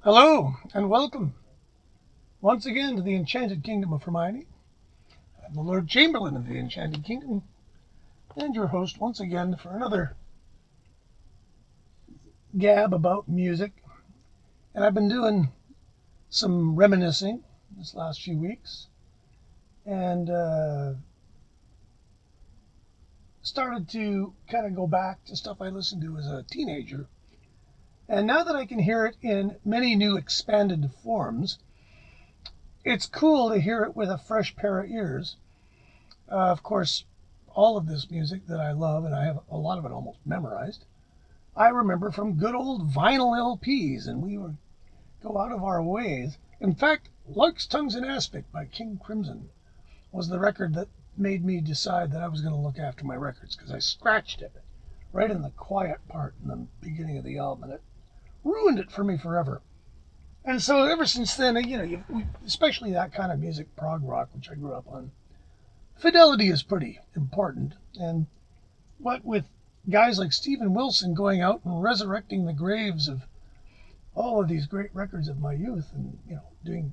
Hello and welcome once again to the Enchanted Kingdom of Hermione. I'm the Lord Chamberlain of the Enchanted Kingdom and your host once again for another gab about music. And I've been doing some reminiscing this last few weeks and started to kind of go back to stuff I listened to as a teenager. And now that I can hear it in many new expanded forms, it's cool to hear it with a fresh pair of ears. Of course, all of this music that I love, and I have a lot of it almost memorized, I remember from good old vinyl LPs, and we would go out of our ways. In fact, Lark's Tongues in Aspic by King Crimson was the record that made me decide that I was going to look after my records, because I scratched it right in the quiet part in the beginning of the album, and it ruined it for me forever. And so ever since then, especially that kind of music, prog rock, which I grew up on, fidelity is pretty important. And what with guys like Steven Wilson going out and resurrecting the graves of all of these great records of my youth and, doing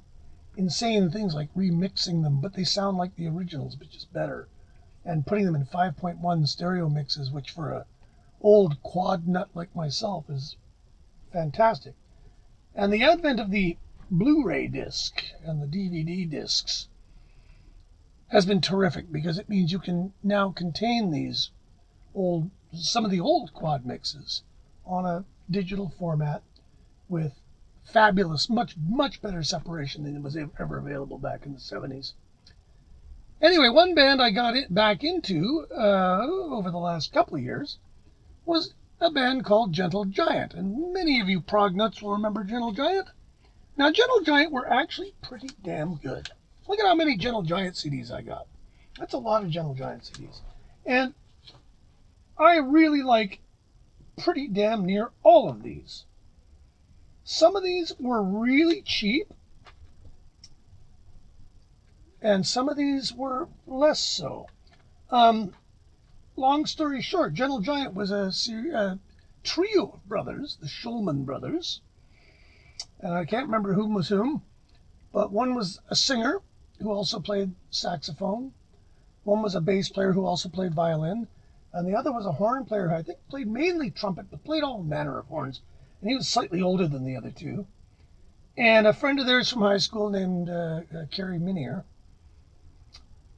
insane things like remixing them, but they sound like the originals, but just better. And putting them in 5.1 stereo mixes, which for a old quad nut like myself is fantastic. And the advent of the Blu-ray disc and the DVD discs has been terrific because it means you can now contain some of the old quad mixes on a digital format with fabulous, much better separation than was ever available back in the 70s. Anyway, one band I got back into over the last couple of years was a band called Gentle Giant, and many of you prog nuts will remember Gentle Giant. Now, Gentle Giant were actually pretty damn good. Look at how many Gentle Giant CDs I got. That's a lot of Gentle Giant CDs. And I really like pretty damn near all of these. Some of these were really cheap, and some of these were less so. Long story short, Gentle Giant was a trio of brothers, the Shulman brothers. And I can't remember whom was whom, but one was a singer who also played saxophone. One was a bass player who also played violin. And the other was a horn player who I think played mainly trumpet, but played all manner of horns. And he was slightly older than the other two. And a friend of theirs from high school named Carrie Minier,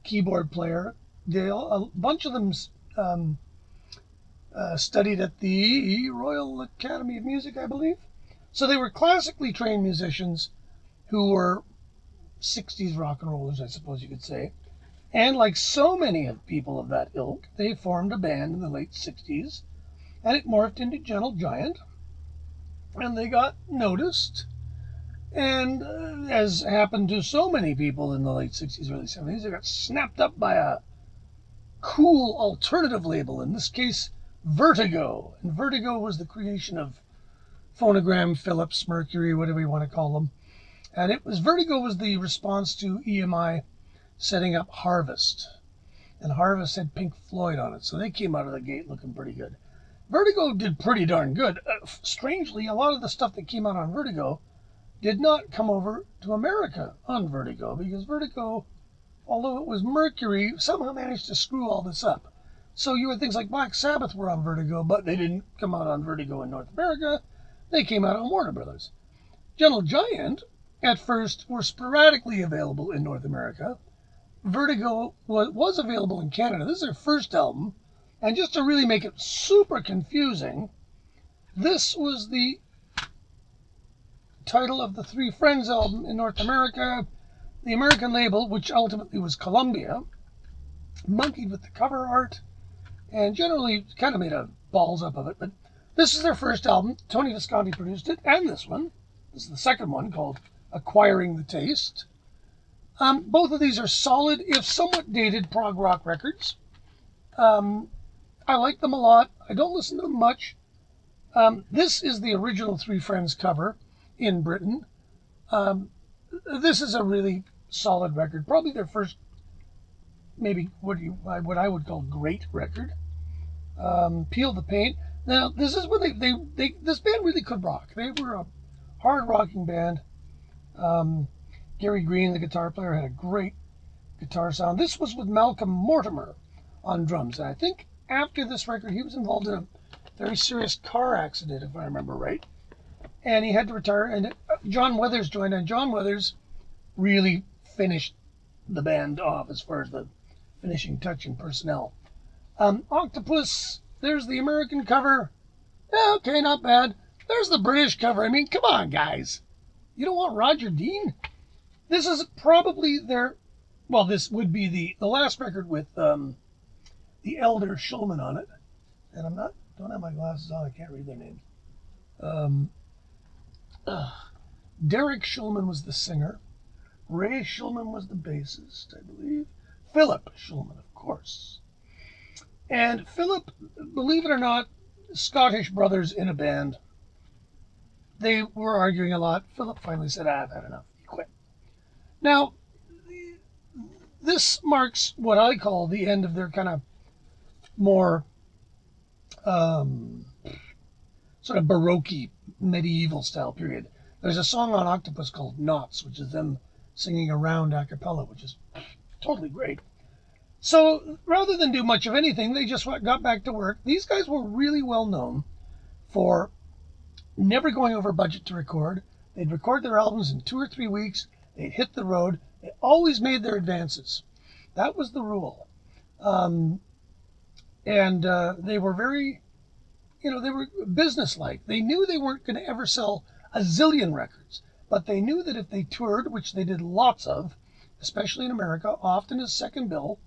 keyboard player. A bunch of them studied at the Royal Academy of Music, I believe. So they were classically trained musicians who were 60s rock and rollers, I suppose you could say. And like so many of people of that ilk, they formed a band in the late 60s, and it morphed into Gentle Giant, and they got noticed. And as happened to so many people in the late 60s, early 70s, they got snapped up by a cool alternative label, in this case, Vertigo. And Vertigo was the creation of Phonogram, Philips, Mercury, whatever you want to call them. And Vertigo was the response to EMI setting up Harvest. And Harvest had Pink Floyd on it, so they came out of the gate looking pretty good. Vertigo did pretty darn good. Strangely, a lot of the stuff that came out on Vertigo did not come over to America on Vertigo, because Vertigo, although it was Mercury, somehow managed to screw all this up. So you had things like Black Sabbath were on Vertigo, but they didn't come out on Vertigo in North America. They came out on Warner Brothers. Gentle Giant, at first, were sporadically available in North America. Vertigo was available in Canada. This is their first album. And just to really make it super confusing, this was the title of the Three Friends album in North America. The American label, which ultimately was Columbia, monkeyed with the cover art and generally kind of made a balls up of it. But this is their first album. Tony Visconti produced it, and this one. This is the second one, called Acquiring the Taste. Both of these are solid, if somewhat dated, prog rock records. I like them a lot. I don't listen to them much. This is the original Three Friends cover in Britain. This is a really solid record. Probably their first, maybe what I would call great record. Peel the Paint. Now, this is when this band really could rock. They were a hard rocking band. Gary Green, the guitar player, had a great guitar sound. This was with Malcolm Mortimer on drums. And I think after this record, he was involved in a very serious car accident, if I remember right. And he had to retire. And John Weathers joined, and John Weathers really finished the band off as far as the finishing touch and personnel. Octopus, there's the American cover. Yeah, okay, not bad. There's the British cover. I mean, come on, guys. You don't want Roger Dean? This is probably their, well, this would be the last record with the elder Shulman on it. And don't have my glasses on. I can't read their names. Derek Shulman was the singer. Ray Shulman was the bassist, I believe. Philip Shulman, of course. And Philip, believe it or not, Scottish brothers in a band. They were arguing a lot. Philip finally said, I've had enough. He quit. Now, this marks what I call the end of their kind of more sort of Baroque medieval style period. There's a song on Octopus called Knots, which is them singing around a cappella, which is totally great. So rather than do much of anything, they just got back to work. These guys were really well known for never going over budget to record. They'd record their albums in 2 or 3 weeks. They'd hit the road. They always made their advances. That was the rule. They were very, they were businesslike. They knew they weren't going to ever sell a zillion records, but they knew that if they toured, which they did lots of, especially in America, often as second bill,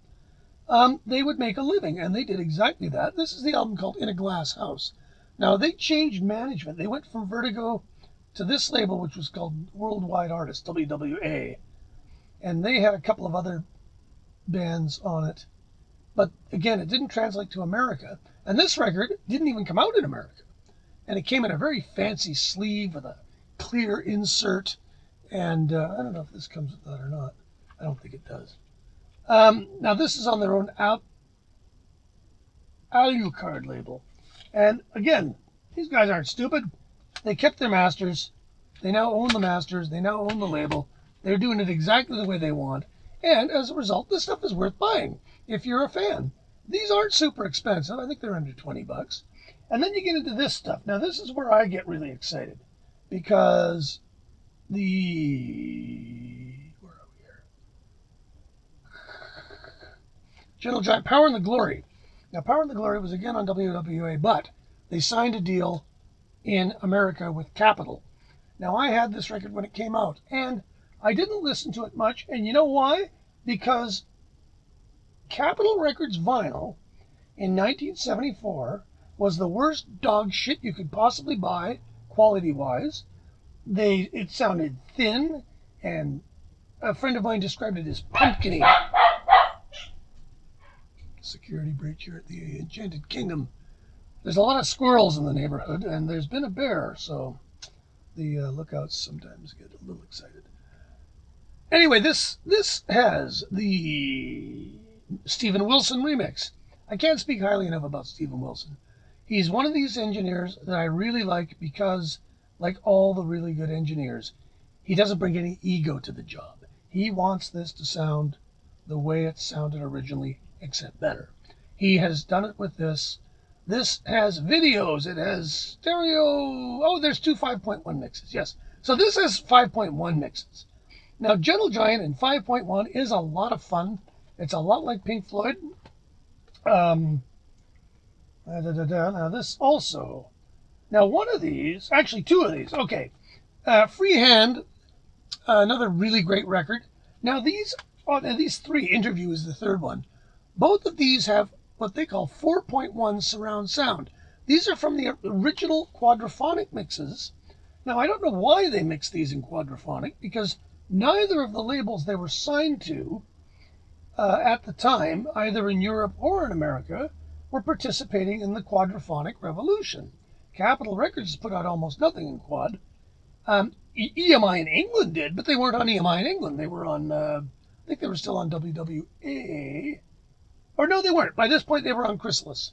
they would make a living, and they did exactly that. This is the album called In a Glass House. Now, they changed management. They went from Vertigo to this label, which was called Worldwide Artists, WWA, and they had a couple of other bands on it. But again, it didn't translate to America, and this record didn't even come out in America. And it came in a very fancy sleeve with a clear insert, and I don't know if this comes with that or not. I don't think it does. Now, this is on their own Alucard label. And again, these guys aren't stupid. They kept their masters. They now own the masters. They now own the label. They're doing it exactly the way they want. And as a result, this stuff is worth buying if you're a fan. These aren't super expensive. I think they're under $20. And then you get into this stuff. Now, this is where I get really excited because where are we here? Gentle Giant, Power and the Glory. Now, Power and the Glory was again on WWA, but they signed a deal in America with Capitol. Now, I had this record when it came out, and I didn't listen to it much, and you know why? Because Capitol Records vinyl in 1974 was the worst dog shit you could possibly buy, quality-wise. It sounded thin, and a friend of mine described it as pumpkin-y. Security breach here at the Enchanted Kingdom. There's a lot of squirrels in the neighborhood, and there's been a bear, so the lookouts sometimes get a little excited. Anyway, this has the Steven Wilson remix. I can't speak highly enough about Steven Wilson. He's one of these engineers that I really like because, like all the really good engineers, he doesn't bring any ego to the job. He wants this to sound the way it sounded originally, except better. He has done it with this. This has videos. It has stereo. Oh, there's 2 5.1 mixes. Yes. So this has 5.1 mixes. Now, Gentle Giant in 5.1 is a lot of fun. It's a lot like Pink Floyd. Now, this also. Now, one of these, actually 2 of these. Okay. Freehand, another really great record. Now, these 3, Interview is the third one. Both of these have what they call 4.1 surround sound. These are from the original quadraphonic mixes. Now, I don't know why they mixed these in quadraphonic, because neither of the labels they were signed to at the time, either in Europe or in America, were participating in the quadraphonic revolution. Capitol Records put out almost nothing in quad. EMI in England did, but they weren't on EMI in England. They were on, I think they were still on WWA. Or no, they weren't. By this point, they were on Chrysalis.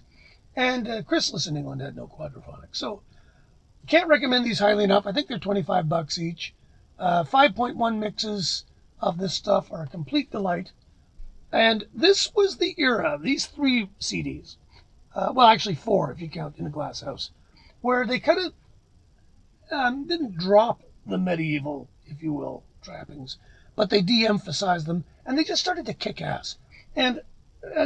And Chrysalis in England had no quadraphonic. So Can't recommend these highly enough. I think they're 25 bucks each. 5.1 mixes of this stuff are a complete delight. And this was the era, these 3 CDs, well, actually 4 if you count In a Glass House, where they kind of didn't drop the medieval, if you will, trappings, but they de-emphasized them, and they just started to kick ass. And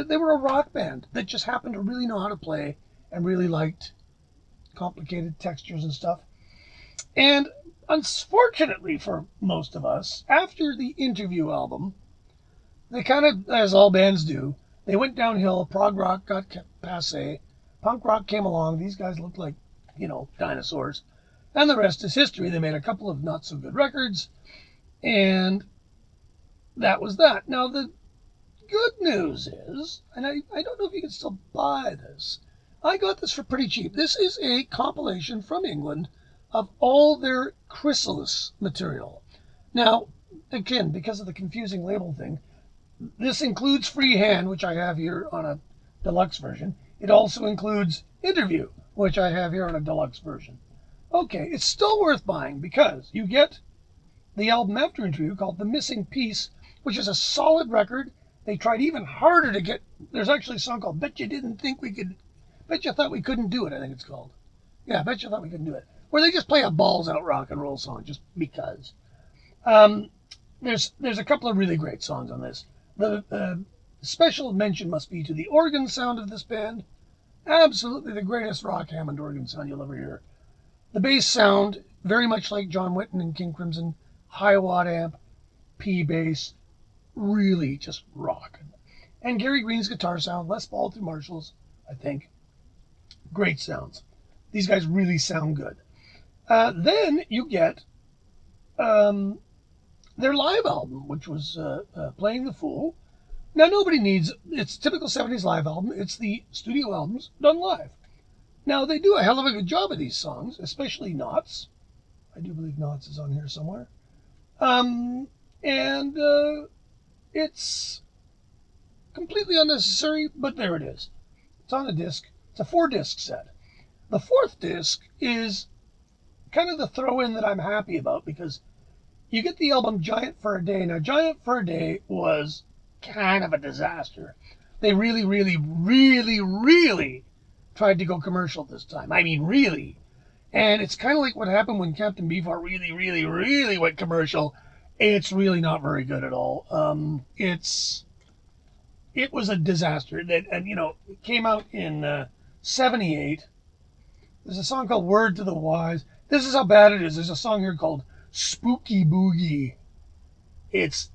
they were a rock band that just happened to really know how to play and really liked complicated textures and stuff. And unfortunately for most of us, after the Interview album, they kind of, as all bands do, they went downhill. Prog rock got passe. Punk rock came along. These guys looked like, dinosaurs. And the rest is history. They made a couple of not so good records. And that was that. Now, the good news is, and I don't know if you can still buy this, I got this for pretty cheap. This is a compilation from England of all their chrysalis material. Now, again, because of the confusing label thing, this includes Freehand, which I have here on a deluxe version. It also includes Interview, which I have here on a deluxe version. Okay, it's still worth buying because you get the album after Interview called The Missing Piece, which is a solid record. They tried even harder to get, there's actually a song called Bet You Thought We Couldn't Do It, I think it's called. Yeah, Bet You Thought We Couldn't Do It. Where they just play a balls out rock and roll song just because. There's a couple of really great songs on this. The special mention must be to the organ sound of this band. Absolutely the greatest rock Hammond organ sound you'll ever hear. The bass sound, very much like John Wetton and King Crimson, high watt amp, P bass, really just rock. And Gary Green's guitar sound, Les Paul through Marshalls, I think. Great sounds. These guys really sound good. Then you get their live album, which was Playing the Fool. Now, nobody needs, it's a typical 70s live album. It's the studio albums done live. Now, they do a hell of a good job of these songs, especially Knots. I do believe Knots is on here somewhere. It's completely unnecessary, but there it is. It's on a disc. It's a 4-disc set. The 4th disc is kind of the throw-in that I'm happy about because you get the album Giant for a Day. Now, Giant for a Day was kind of a disaster. They really, really, really, really tried to go commercial this time. I mean, really. And it's kind of like what happened when Captain Beefheart really, really, really went commercial. It's really not very good at all. It was a disaster. It came out in 78. There's a song called Word to the Wise. This is how bad it is. There's a song here called Spooky Boogie. It's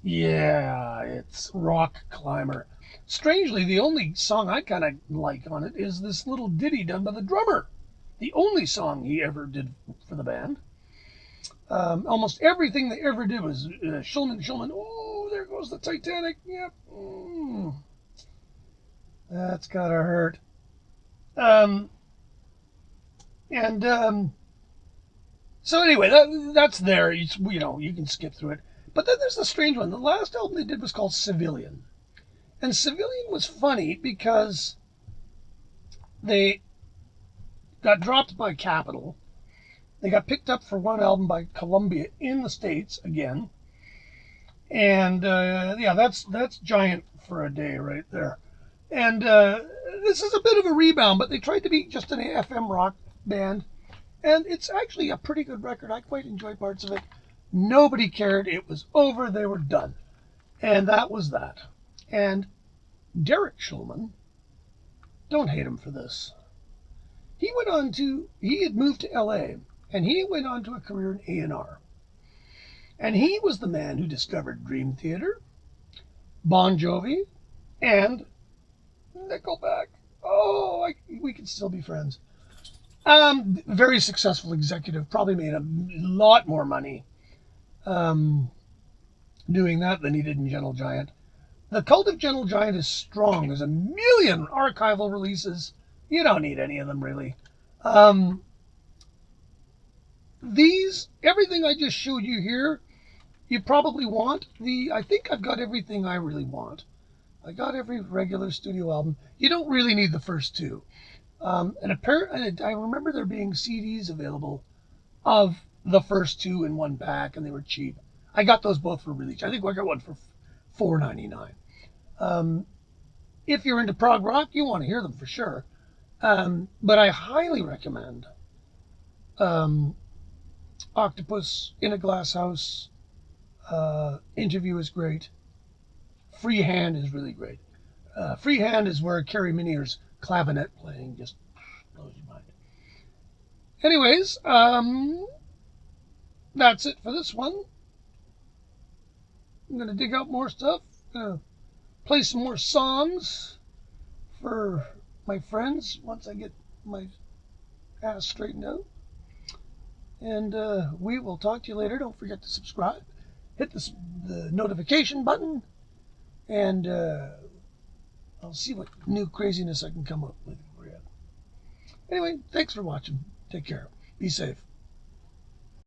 Rock Climber. Strangely, the only song I kind of like on it is this little ditty done by the drummer. The only song he ever did for the band. Almost everything they ever did was Shulman, Shulman. Oh, there goes the Titanic. Yep. That's gotta hurt. So anyway, that's there. You can skip through it. But then there's the strange one. The last album they did was called Civilian. And Civilian was funny because they got dropped by Capitol. They got picked up for one album by Columbia in the States again. And that's Giant for a Day right there. And this is a bit of a rebound, but they tried to be just an FM rock band. And it's actually a pretty good record. I quite enjoy parts of it. Nobody cared. It was over. They were done. And that was that. And Derek Shulman, don't hate him for this. He had moved to LA, and he went on to a career in A&R. And he was the man who discovered Dream Theater, Bon Jovi, and Nickelback. Oh, we can still be friends. Very successful executive, probably made a lot more money doing that than he did in Gentle Giant. The Cult of Gentle Giant is strong. There's a million archival releases. You don't need any of them, really. Everything I just showed you here, you probably want. I think I've got everything I really want. I got every regular studio album. You don't really need the first two. And I remember there being CDs available of the first two in one pack, and they were cheap. I got those both for really cheap. I think I got one for $4.99. If you're into prog rock, you want to hear them for sure. But I highly recommend Octopus, In a Glass House. Interview is great. Freehand is really great. Freehand is where Carrie Minier's clavinet playing just blows your mind. Anyways, that's it for this one. I'm gonna dig out more stuff. Play some more songs for my friends once I get my ass straightened out. And we will talk to you later. Don't forget to subscribe. Hit the notification button. And I'll see what new craziness I can come up with for you. Anyway, thanks for watching. Take care. Be safe.